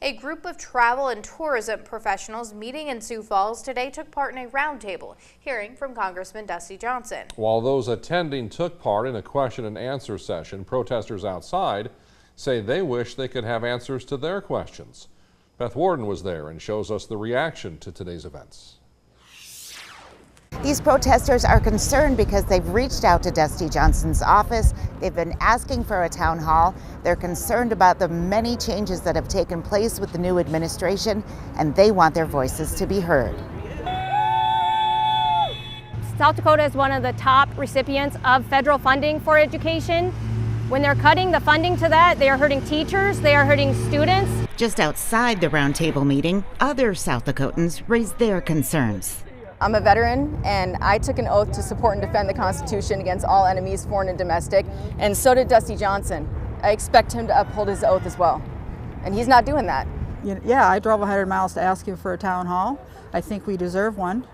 A group of travel and tourism professionals meeting in Sioux Falls today took part in a roundtable hearing from Congressman Dusty Johnson. While those attending took part in a question and answer session, protesters outside say they wish they could have answers to their questions. Beth Warden was there and shows us the reaction to today's events. These protesters are concerned because they've reached out to Dusty Johnson's office. They've been asking for a town hall. They're concerned about the many changes that have taken place with the new administration, and they want their voices to be heard. South Dakota is one of the top recipients of federal funding for education. When they're cutting the funding to that, they are hurting teachers, they are hurting students. Just outside the roundtable meeting, other South Dakotans raised their concerns. I'm a veteran, and I took an oath to support and defend the Constitution against all enemies, foreign and domestic, and so did Dusty Johnson. I expect him to uphold his oath as well, and he's not doing that. Yeah, I drove 100 miles to ask you for a town hall. I think we deserve one,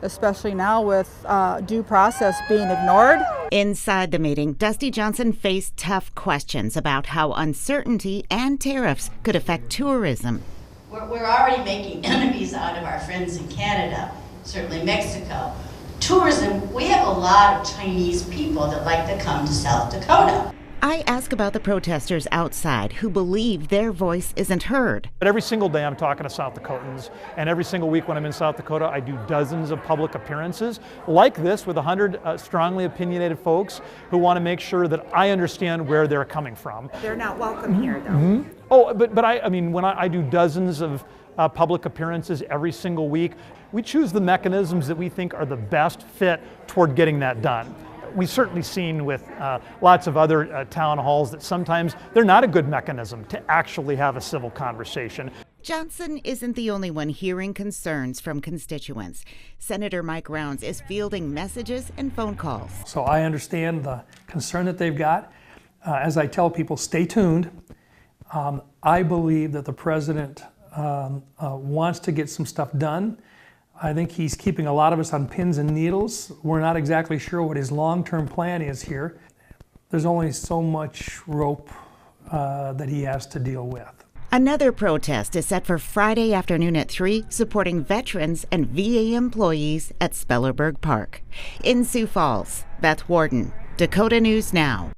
especially now with due process being ignored. Inside the meeting, Dusty Johnson faced tough questions about how uncertainty and tariffs could affect tourism. We're already making enemies out of our friends in Canada. Certainly Mexico. Tourism, we have a lot of Chinese people that like to come to South Dakota. I ask about the protesters outside who believe their voice isn't heard. But every single day I'm talking to South Dakotans, and every single week when I'm in South Dakota I do dozens of public appearances like this with 100 strongly opinionated folks who want to make sure that I understand where they're coming from. They're not welcome here though. Oh, but I mean, when I do dozens of public appearances every single week, we choose the mechanisms that we think are the best fit toward getting that done. We've certainly seen with lots of other town halls that sometimes they're not a good mechanism to actually have a civil conversation. Johnson isn't the only one hearing concerns from constituents. Senator Mike Rounds is fielding messages and phone calls. So I understand the concern that they've got. As I tell people, stay tuned. I believe that the president wants to get some stuff done. I think he's keeping a lot of us on pins and needles. We're not exactly sure what his long-term plan is here. There's only so much rope that he has to deal with. Another protest is set for Friday afternoon at 3, supporting veterans and VA employees at Spellerberg Park. In Sioux Falls, Beth Warden, Dakota News Now.